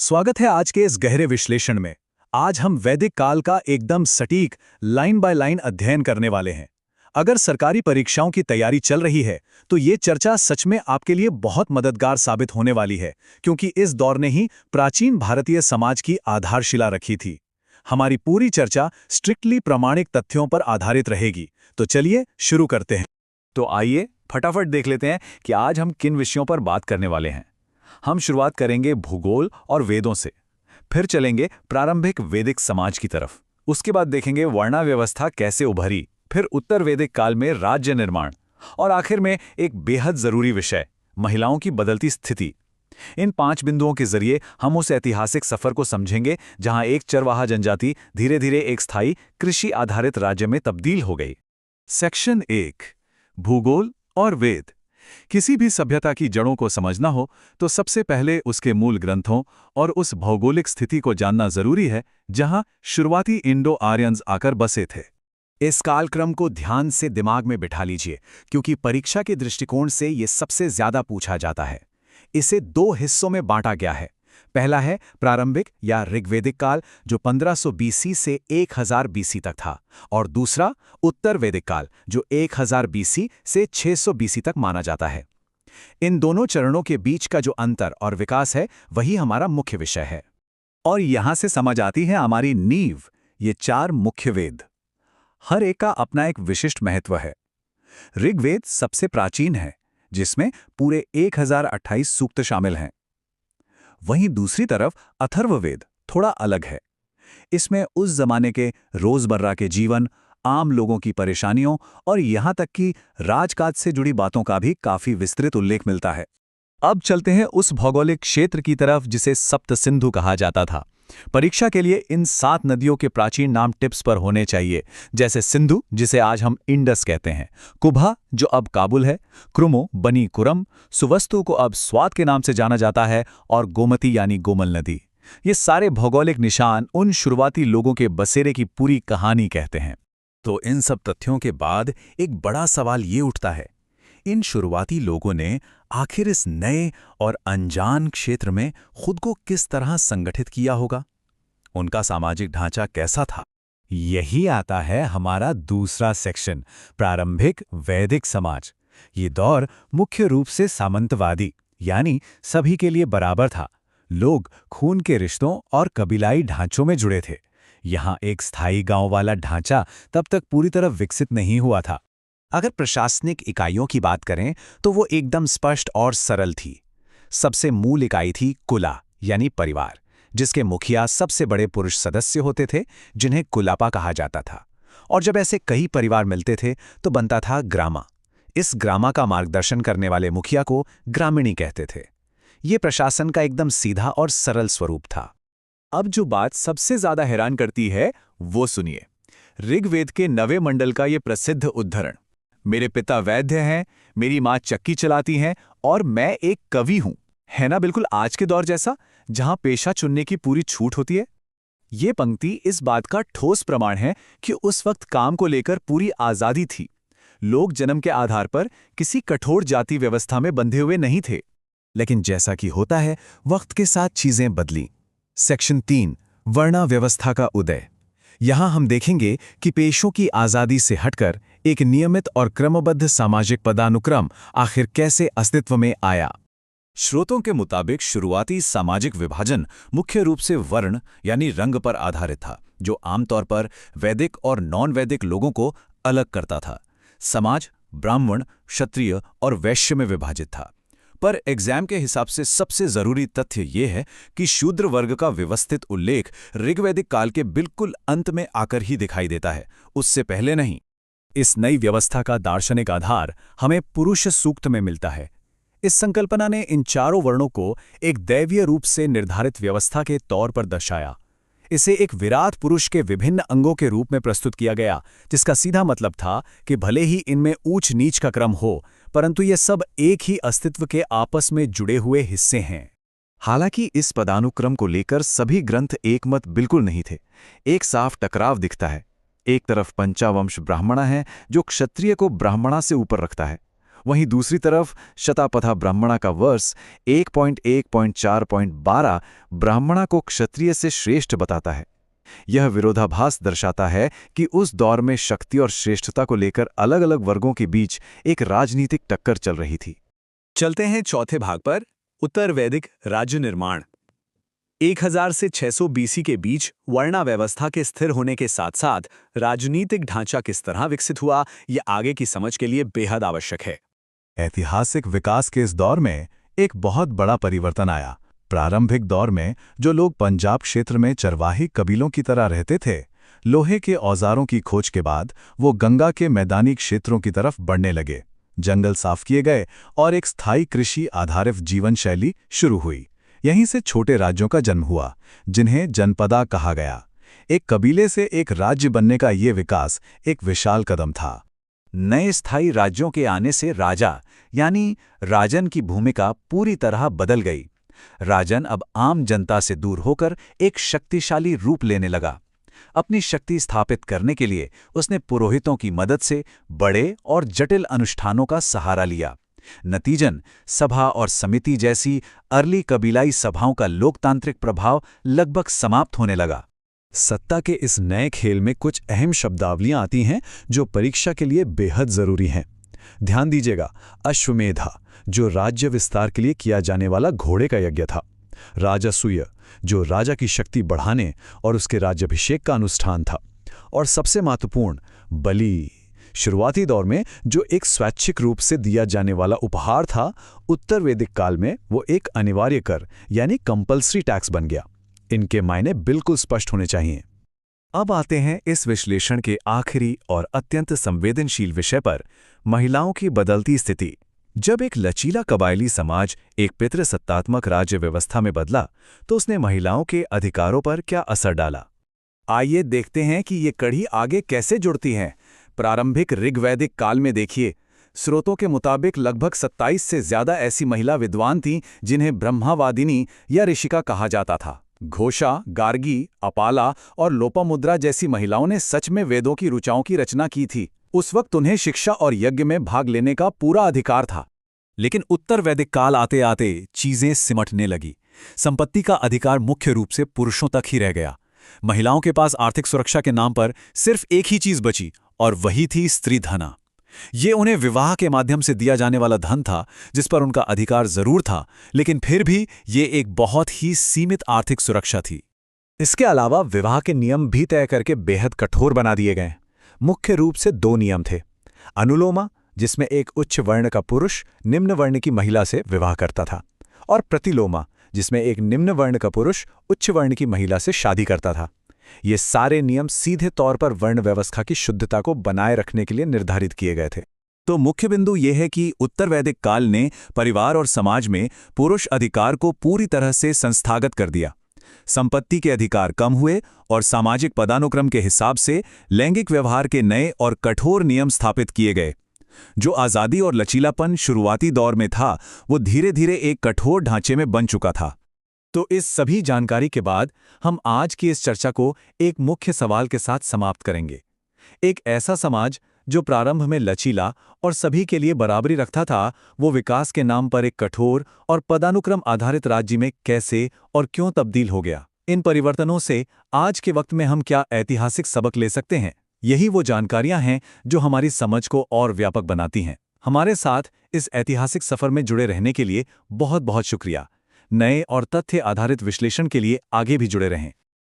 स्वागत है आज के इस गहरे विश्लेषण में। आज हम वैदिक काल का एकदम सटीक लाइन बाय लाइन अध्ययन करने वाले हैं। अगर सरकारी परीक्षाओं की तैयारी चल रही है तो ये चर्चा सच में आपके लिए बहुत मददगार साबित होने वाली है, क्योंकि इस दौर ने ही प्राचीन भारतीय समाज की आधारशिला रखी थी। हमारी पूरी चर्चा स्ट्रिक्टली प्रामाणिक तथ्यों पर आधारित रहेगी। तो चलिए शुरू करते हैं। तो आइए फटाफट देख लेते हैं कि आज हम किन विषयों पर बात करने वाले हैं। हम शुरुआत करेंगे भूगोल और वेदों से, फिर चलेंगे प्रारंभिक वैदिक समाज की तरफ। उसके बाद देखेंगे वर्णा व्यवस्था कैसे उभरी, फिर उत्तर वैदिक काल में राज्य निर्माण, और आखिर में एक बेहद जरूरी विषय, महिलाओं की बदलती स्थिति। इन 5 बिंदुओं के जरिए हम उस ऐतिहासिक सफर को समझेंगे जहां एक चरवाहा जनजाति धीरे धीरे एक स्थायी कृषि आधारित राज्य में तब्दील हो गई। सेक्शन 1, भूगोल और वेद। किसी भी सभ्यता की जड़ों को समझना हो तो सबसे पहले उसके मूल ग्रंथों और उस भौगोलिक स्थिति को जानना जरूरी है जहां शुरुआती इंडो आर्यंस आकर बसे थे। इस कालक्रम को ध्यान से दिमाग में बिठा लीजिए, क्योंकि परीक्षा के दृष्टिकोण से ये सबसे ज्यादा पूछा जाता है। इसे 2 हिस्सों में बांटा गया है। पहला है प्रारंभिक या ऋग्वैदिक काल, जो 1500 बीसी से 1000 बीसी तक था, और दूसरा उत्तर वैदिक काल, जो 1000 बीसी से 600 बीसी तक माना जाता है। इन दोनों चरणों के बीच का जो अंतर और विकास है, वही हमारा मुख्य विषय है। और यहां से समझ आती है हमारी नींव, ये 4 मुख्य वेद। हर एक का अपना एक विशिष्ट महत्व है। ऋग्वेद सबसे प्राचीन है, जिसमें पूरे 1028 सूक्त शामिल हैं। वहीं दूसरी तरफ अथर्ववेद थोड़ा अलग है। इसमें उस जमाने के रोजमर्रा के जीवन, आम लोगों की परेशानियों और यहां तक कि राजकाज से जुड़ी बातों का भी काफी विस्तृत उल्लेख मिलता है। अब चलते हैं उस भौगोलिक क्षेत्र की तरफ जिसे सप्त सिंधु कहा जाता था। परीक्षा के लिए इन 7 नदियों के प्राचीन नाम टिप्स पर होने चाहिए, जैसे सिंधु, जिसे आज हम इंडस कहते हैं, कुभा, जो अब काबुल है, क्रुमो बनी कुरम, सुवस्तु को अब स्वात के नाम से जाना जाता है, और गोमती यानी गोमल नदी। ये सारे भौगोलिक निशान उन शुरुआती लोगों के बसेरे की पूरी कहानी कहते हैं। तो इन सब तथ्यों के बाद एक बड़ा सवाल ये उठता है, इन शुरुआती लोगों ने आखिर इस नए और अनजान क्षेत्र में खुद को किस तरह संगठित किया होगा? उनका सामाजिक ढांचा कैसा था? यही आता है हमारा दूसरा सेक्शन, प्रारंभिक वैदिक समाज। ये दौर मुख्य रूप से सामंतवादी, यानी सभी के लिए बराबर था। लोग खून के रिश्तों और कबीलाई ढांचों में जुड़े थे। यहाँ एक स्थायी गांव वाला ढांचा तब तक पूरी तरह विकसित नहीं हुआ था। अगर प्रशासनिक इकाइयों की बात करें तो वो एकदम स्पष्ट और सरल थी। सबसे मूल इकाई थी कुला, यानी परिवार, जिसके मुखिया सबसे बड़े पुरुष सदस्य होते थे, जिन्हें कुलापा कहा जाता था। और जब ऐसे कई परिवार मिलते थे तो बनता था ग्रामा। इस ग्रामा का मार्गदर्शन करने वाले मुखिया को ग्रामीणी कहते थे। ये प्रशासन का एकदम सीधा और सरल स्वरूप था। अब जो बात सबसे ज्यादा हैरान करती है वो सुनिए। ऋग्वेद के 9वें मंडल का ये प्रसिद्ध उद्धरण, मेरे पिता वैद्य हैं, मेरी माँ चक्की चलाती हैं और मैं एक कवि हूं, है ना बिल्कुल आज के दौर जैसा, जहां पेशा चुनने की पूरी छूट होती है। ये पंक्ति इस बात का ठोस प्रमाण है कि उस वक्त काम को लेकर पूरी आजादी थी। लोग जन्म के आधार पर किसी कठोर जाति व्यवस्था में बंधे हुए नहीं थे। लेकिन जैसा कि होता है, वक्त के साथ चीजें बदली। सेक्शन 3, वर्णा व्यवस्था का उदय। यहां हम देखेंगे कि पेशों की आजादी से हटकर एक नियमित और क्रमबद्ध सामाजिक पदानुक्रम आखिर कैसे अस्तित्व में आया। स्रोतों के मुताबिक शुरुआती सामाजिक विभाजन मुख्य रूप से वर्ण यानी रंग पर आधारित था, जो आमतौर पर वैदिक और नॉन वैदिक लोगों को अलग करता था। समाज ब्राह्मण, क्षत्रिय और वैश्य में विभाजित था। पर एग्जाम के हिसाब से सबसे जरूरी तथ्य यह है कि शूद्र वर्ग का व्यवस्थित उल्लेख ऋग्वैदिक काल के बिल्कुल अंत में आकर ही दिखाई देता है, उससे पहले नहीं। इस नई व्यवस्था का दार्शनिक आधार हमें पुरुष सूक्त में मिलता है। इस संकल्पना ने इन चारों वर्णों को एक दैवीय रूप से निर्धारित व्यवस्था के तौर पर दर्शाया। इसे एक विराट पुरुष के विभिन्न अंगों के रूप में प्रस्तुत किया गया, जिसका सीधा मतलब था कि भले ही इनमें ऊंच नीच का क्रम हो, परंतु ये सब एक ही अस्तित्व के आपस में जुड़े हुए हिस्से हैं। हालांकि इस पदानुक्रम को लेकर सभी ग्रंथ एकमत बिल्कुल नहीं थे। एक साफ टकराव दिखता है। एक तरफ पंचावंश ब्राह्मणा है, जो क्षत्रिय को ब्राह्मणा से ऊपर रखता है। वहीं दूसरी तरफ शतापथा ब्राह्मणा का वर्स 1.1.4.12 ब्राह्मणा को क्षत्रिय से श्रेष्ठ बताता है। यह विरोधाभास दर्शाता है कि उस दौर में शक्ति और श्रेष्ठता को लेकर अलग अलग वर्गों के बीच एक राजनीतिक टक्कर चल रही थी। चलते हैं चौथे भाग पर, उत्तर वैदिक राज्य निर्माण। 1000 से 600 बीसी के बीच वर्णा व्यवस्था के स्थिर होने के साथ साथ राजनीतिक ढांचा किस तरह विकसित हुआ, यह आगे की समझ के लिए बेहद आवश्यक है। ऐतिहासिक विकास के इस दौर में एक बहुत बड़ा परिवर्तन आया। प्रारंभिक दौर में जो लोग पंजाब क्षेत्र में चरवाही कबीलों की तरह रहते थे, लोहे के औजारों की खोज के बाद वो गंगा के मैदानी क्षेत्रों की तरफ बढ़ने लगे। जंगल साफ किए गए और एक स्थायी कृषि आधारित जीवन शैली शुरू हुई। यहीं से छोटे राज्यों का जन्म हुआ, जिन्हें जनपदा कहा गया। एक कबीले से एक राज्य बनने का ये विकास एक विशाल कदम था। नए स्थायी राज्यों के आने से राजा यानी राजन की भूमिका पूरी तरह बदल गई। राजन अब आम जनता से दूर होकर एक शक्तिशाली रूप लेने लगा। अपनी शक्ति स्थापित करने के लिए उसने पुरोहितों की मदद से बड़े और जटिल अनुष्ठानों का सहारा लिया। नतीजन सभा और समिति जैसी अर्ली कबीलाई सभाओं का लोकतांत्रिक प्रभाव लगभग समाप्त होने लगा। सत्ता के इस नए खेल में कुछ अहम शब्दावलियां आती हैं जो परीक्षा के लिए बेहद जरूरी हैं। ध्यान दीजिएगा, अश्वमेधा जो राज्य विस्तार के लिए किया जाने वाला घोड़े का यज्ञ था, राजसूय जो राजा की शक्ति बढ़ाने और उसके राज्याभिषेक का अनुष्ठान था, और सबसे महत्वपूर्ण बलि, शुरुआती दौर में जो एक स्वैच्छिक रूप से दिया जाने वाला उपहार था, उत्तर वैदिक काल में वो एक अनिवार्य कर यानी कंपल्सरी टैक्स बन गया। इनके मायने बिल्कुल स्पष्ट होने चाहिए। अब आते हैं इस विश्लेषण के आखिरी और अत्यंत संवेदनशील विषय पर, महिलाओं की बदलती स्थिति। जब एक लचीला कबायली समाज एक पितृसत्तात्मक राज्य व्यवस्था में बदला, तो उसने महिलाओं के अधिकारों पर क्या असर डाला? आइए देखते हैं कि ये कड़ी आगे कैसे जुड़ती हैं। प्रारंभिक ऋग्वैदिक काल में देखिए, स्रोतों के मुताबिक लगभग 27 से ज्यादा ऐसी महिला विद्वान थीं जिन्हें ब्रह्मावादिनी या ऋषिका कहा जाता था। घोषा, गार्गी, अपाला और लोपामुद्रा जैसी महिलाओं ने सच में वेदों की ऋचाओं की रचना की थी। उस वक्त उन्हें शिक्षा और यज्ञ में भाग लेने का पूरा अधिकार था। लेकिन उत्तर वैदिक काल आते आते चीजें सिमटने लगी। संपत्ति का अधिकार मुख्य रूप से पुरुषों तक ही रह गया। महिलाओं के पास आर्थिक सुरक्षा के नाम पर सिर्फ एक ही चीज बची, और वही थी स्त्री धना। ये उन्हें विवाह के माध्यम से दिया जाने वाला धन था, जिस पर उनका अधिकार जरूर था, लेकिन फिर भी ये एक बहुत ही सीमित आर्थिक सुरक्षा थी। इसके अलावा विवाह के नियम भी तय करके बेहद कठोर बना दिए गए। मुख्य रूप से 2 नियम थे। अनुलोमा, जिसमें एक उच्च वर्ण का पुरुष निम्न वर्ण की महिला से विवाह करता था, और प्रतिलोमा, जिसमें एक निम्न वर्ण का पुरुष उच्च वर्ण की महिला से शादी करता था। ये सारे नियम सीधे तौर पर वर्ण व्यवस्था की शुद्धता को बनाए रखने के लिए निर्धारित किए गए थे। तो मुख्य बिंदु यह है कि उत्तर वैदिक काल ने परिवार और समाज में पुरुष अधिकार को पूरी तरह से संस्थागत कर दिया। संपत्ति के अधिकार कम हुए और सामाजिक पदानुक्रम के हिसाब से लैंगिक व्यवहार के नए और कठोर नियम स्थापित किए गए। जो आज़ादी और लचीलापन शुरुआती दौर में था, वो धीरे धीरे एक कठोर ढांचे में बन चुका था। तो इस सभी जानकारी के बाद हम आज की इस चर्चा को एक मुख्य सवाल के साथ समाप्त करेंगे। एक ऐसा समाज जो प्रारंभ में लचीला और सभी के लिए बराबरी रखता था, वो विकास के नाम पर एक कठोर और पदानुक्रम आधारित राज्य में कैसे और क्यों तब्दील हो गया? इन परिवर्तनों से आज के वक्त में हम क्या ऐतिहासिक सबक ले सकते हैं? यही वो जानकारियां हैं जो हमारी समझ को और व्यापक बनाती हैं। हमारे साथ इस ऐतिहासिक सफर में जुड़े रहने के लिए बहुत बहुत शुक्रिया। नए और तथ्य आधारित विश्लेषण के लिए आगे भी जुड़े रहें।